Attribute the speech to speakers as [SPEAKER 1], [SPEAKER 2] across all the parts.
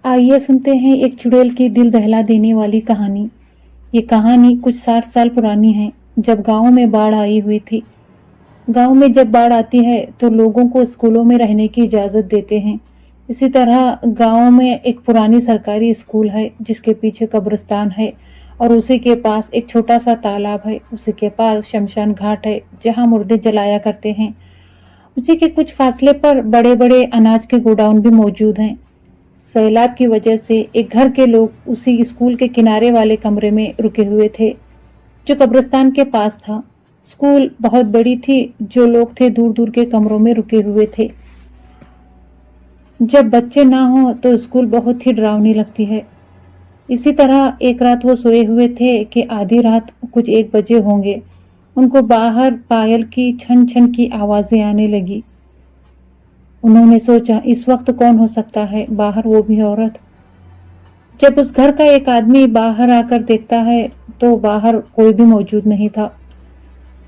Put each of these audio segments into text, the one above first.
[SPEAKER 1] आइए सुनते हैं एक चुड़ैल की दिल दहला देने वाली कहानी। ये कहानी कुछ 60 साल पुरानी है, जब गांव में बाढ़ आई हुई थी। गांव में जब बाढ़ आती है तो लोगों को स्कूलों में रहने की इजाजत देते हैं। इसी तरह गांव में एक पुरानी सरकारी स्कूल है जिसके पीछे कब्रिस्तान है और उसी के पास एक छोटा सा तालाब है। उसी के पास शमशान घाट है जहां मुर्दे जलाया करते हैं। उसी के कुछ फासले पर बड़े बड़े अनाज के गोडाउन भी मौजूद हैं। सैलाब की वजह से एक घर के लोग उसी स्कूल के किनारे वाले कमरे में रुके हुए थे जो कब्रिस्तान के पास था। स्कूल बहुत बड़ी थी, जो लोग थे दूर दूर के कमरों में रुके हुए थे। जब बच्चे ना हो तो स्कूल बहुत ही डरावनी लगती है। इसी तरह एक रात वो सोए हुए थे कि आधी रात कुछ 1 बजे होंगे, उनको बाहर पायल की छन छन की आवाजें आने लगी। उन्होंने सोचा इस वक्त कौन हो सकता है, बाहर वो भी औरत। जब उस घर का एक आदमी बाहर आकर देखता है तो बाहर कोई भी मौजूद नहीं था।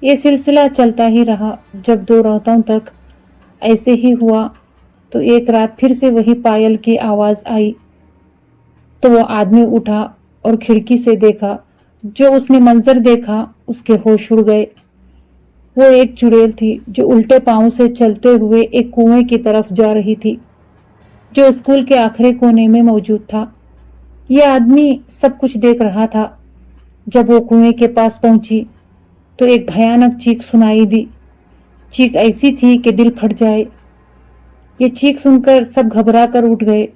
[SPEAKER 1] ये सिलसिला चलता ही रहा। जब 2 रातों तक ऐसे ही हुआ तो एक रात फिर से वही पायल की आवाज आई तो वो आदमी उठा और खिड़की से देखा। जो उसने मंजर देखा उसके होश उड़ गए। वो एक चुड़ैल थी जो उल्टे पांव से चलते हुए एक कुएं की तरफ जा रही थी जो स्कूल के आखिरी कोने में मौजूद था। यह आदमी सब कुछ देख रहा था। जब वो कुएं के पास पहुंची तो एक भयानक चीख सुनाई दी। चीख ऐसी थी कि दिल फट जाए। ये चीख सुनकर सब घबरा कर उठ गए।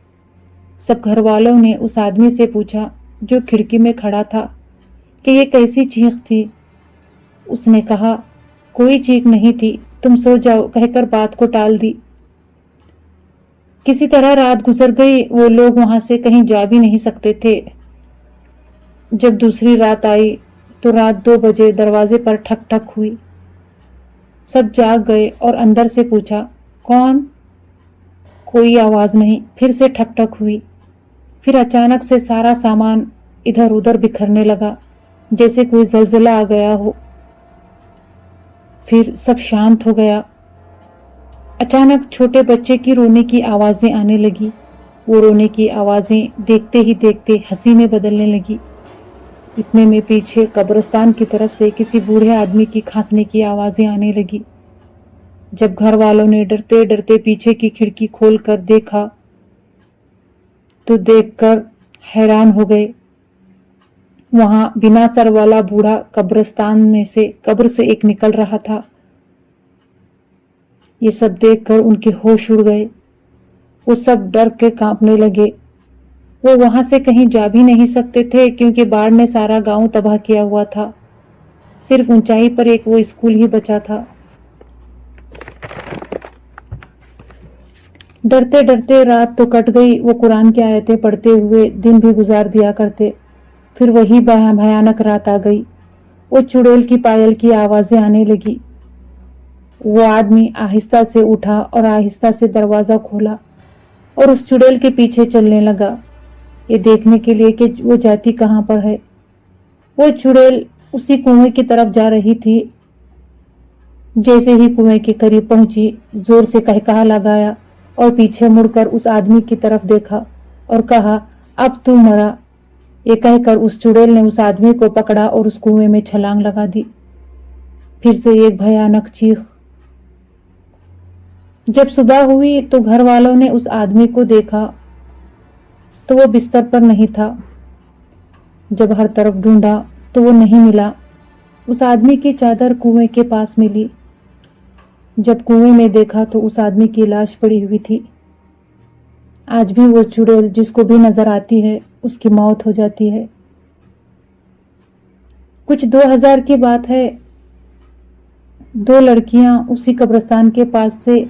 [SPEAKER 1] सब घर वालों ने उस आदमी से पूछा जो खिड़की में खड़ा था कि ये कैसी चीख थी। उसने कहा, कोई चीख नहीं थी, तुम सो जाओ कहकर बात को टाल दी। किसी तरह रात गुजर गई। वो लोग वहां से कहीं जा भी नहीं सकते थे। जब दूसरी रात आई तो रात 2 बजे दरवाजे पर ठक ठक हुई। सब जाग गए और अंदर से पूछा, कौन? कोई आवाज नहीं। फिर से ठक ठक हुई। फिर अचानक से सारा सामान इधर उधर बिखरने लगा, जैसे कोई जलजला आ गया हो। फिर सब शांत हो गया। अचानक छोटे बच्चे की रोने की आवाजें आने लगी। वो रोने की आवाजें देखते ही देखते हंसी में बदलने लगी। इतने में पीछे कब्रिस्तान की तरफ से किसी बूढ़े आदमी की खांसने की आवाजें आने लगी। जब घर वालों ने डरते डरते पीछे की खिड़की खोलकर देखा तो देखकर हैरान हो गए। वहां बिना सर वाला बूढ़ा कब्रिस्तान में से कब्र से एक निकल रहा था। ये सब देखकर उनके होश उड़ गए। वो सब डर के कांपने लगे। वो वहां से कहीं जा भी नहीं सकते थे क्योंकि बाढ़ ने सारा गांव तबाह किया हुआ था। सिर्फ ऊंचाई पर एक वो स्कूल ही बचा था। डरते डरते रात तो कट गई। वो कुरान की आयतें पढ़ते हुए दिन भी गुजार दिया करते। फिर वही भयानक रात आ गई। वो चुड़ैल की पायल की आवाजें आने लगी। वो आदमी आहिस्ता से उठा और आहिस्ता से दरवाजा खोला और उस चुड़ैल के पीछे चलने लगा, ये देखने के लिए कि वो जाती कहां पर है। वो चुड़ैल उसी कुएं की तरफ जा रही थी। जैसे ही कुएं के करीब पहुंची, जोर से कहकहा लगाया और पीछे मुड़कर उस आदमी की तरफ देखा और कहा, अब तू मरा। ये कहकर उस चुड़ैल ने उस आदमी को पकड़ा और उस कुएं में छलांग लगा दी। फिर से एक भयानक चीख। जब सुबह हुई तो घर वालों ने उस आदमी को देखा तो वो बिस्तर पर नहीं था। जब हर तरफ ढूंढा तो वो नहीं मिला। उस आदमी की चादर कुएं के पास मिली। जब कुएं में देखा तो उस आदमी की लाश पड़ी हुई थी। आज भी वो चुड़ैल जिसको भी नजर आती है उसकी मौत हो जाती है। कुछ 2000 की बात है। 2 लड़कियां उसी कब्रिस्तान के पास से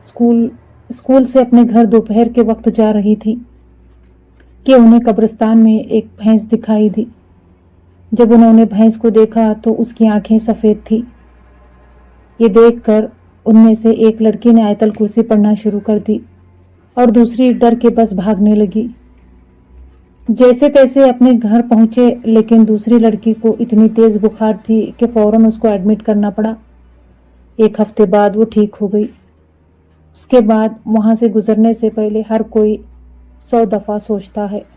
[SPEAKER 1] स्कूल से अपने घर दोपहर के वक्त जा रही थी कि उन्हें कब्रिस्तान में एक भैंस दिखाई दी। जब उन्होंने भैंस को देखा तो उसकी आंखें सफेद थी। ये देखकर उनमें से एक लड़की ने आयतल कुर्सी पढ़ना शुरू कर दी और दूसरी डर के बस भागने लगी। जैसे तैसे अपने घर पहुंचे, लेकिन दूसरी लड़की को इतनी तेज बुखार थी कि फौरन उसको एडमिट करना पड़ा। 1 हफ्ते बाद वो ठीक हो गई। उसके बाद वहां से गुजरने से पहले हर कोई 100 दफा सोचता है।